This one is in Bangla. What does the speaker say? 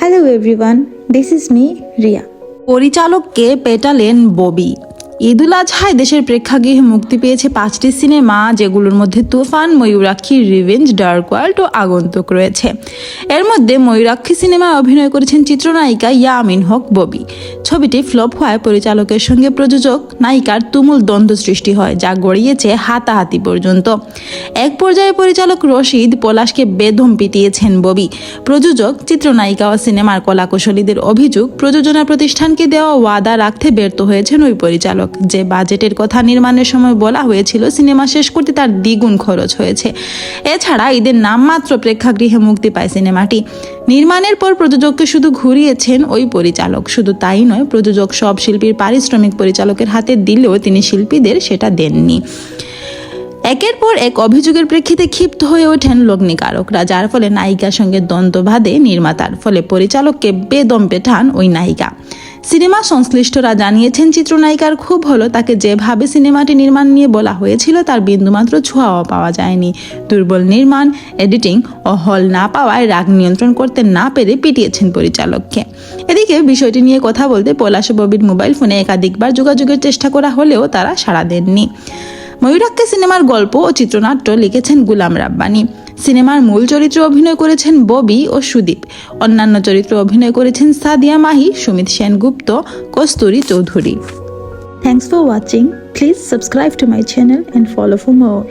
Hello everyone, this is me, Ria. পরিচালককে পেটালেন Bobby. ঈদুল আজহায় দেশের প্রেক্ষাগৃহে মুক্তি পেয়েছে 5টি সিনেমা, যেগুলোর মধ্যে তুফান, ময়ূরাক্ষী, রিভেঞ্জ, ডার্ক ওয়ার্ল্ড ও আগন্তুক রয়েছে। এর মধ্যে ময়ূরাক্ষী সিনেমায় অভিনয় করেছেন চিত্রনায়িকা ইয়ামিন হক ববি। ছবিটি ফ্লপ হওয়ায় পরিচালকের সঙ্গে প্রযোজক নায়িকার তুমুল দ্বন্দ্ব সৃষ্টি হয়, যা গড়িয়েছে হাতাহাতি পর্যন্ত। এক পর্যায়ে পরিচালক রশিদ পলাশকে বেদম পিটিয়েছেন ববি। প্রযোজক, চিত্রনায়িকা ও সিনেমার কলাকুশলীদের অভিযোগ, প্রযোজনা প্রতিষ্ঠানকে দেওয়া ওয়াদা রাখতে ব্যর্থ হয়েছেন ওই পরিচালক। যে বাজেটের কথা নির্মাণের সময় বলা হয়েছিল, সিনেমা শেষ করতে তার দ্বিগুণ খরচ হয়েছে। এছাড়া ঈদের নামমাত্র প্রেক্ষাগৃহে মুক্তি পায় সিনেমাটি। নির্মাণের পর প্রযোজককে শুধু ঘুরিয়েছেন ওই পরিচালক। শুধু তাই নয়, প্রযোজক সব শিল্পীর পারিশ্রমিক পরিচালকের হাতে দিলেও তিনি শিল্পীদের সেটা দেননি। একের পর এক অভিযোগের প্রেক্ষিতে ক্ষিপ্ত হয়ে ওঠেন লগ্নিকারকরা, যার ফলে নায়িকার সঙ্গে দ্বন্দ্ব বাঁধে নির্মাতার। ফলে পরিচালককে বেদম পেটান ওই নায়িকা। সিনেমা সংশ্লিষ্টরা জানিয়েছেন, চিত্রনায়িকার খুব হলো তাকে যেভাবে সিনেমাটি নির্মাণ নিয়ে বলা হয়েছিল তার বিন্দুমাত্র ছোঁয়াও পাওয়া যায়নি। দুর্বল নির্মাণ, এডিটিং ও হল না পাওয়ায় রাগ নিয়ন্ত্রণ করতে না পেরে পিটিয়েছেন পরিচালককে। এদিকে বিষয়টি নিয়ে কথা বলতে পলাশ ও ববির মোবাইল ফোনে একাধিকবার যোগাযোগের চেষ্টা করা হলেও তারা সাড়া দেননি। ময়ূরাক্ষী সিনেমার গল্প ও চিত্রনাট্য লিখেছেন গুলাম রাব্বানি। সিনেমার মূল চরিত্রে অভিনয় করেছেন ববি ও সুদীপ। অন্যান্য চরিত্রে অভিনয় করেছেন সাদিয়া মাহি, সুমিত সেনগুপ্ত, কস্তুরী Chowdhury. Thanks for watching. Please subscribe to my channel and follow for more.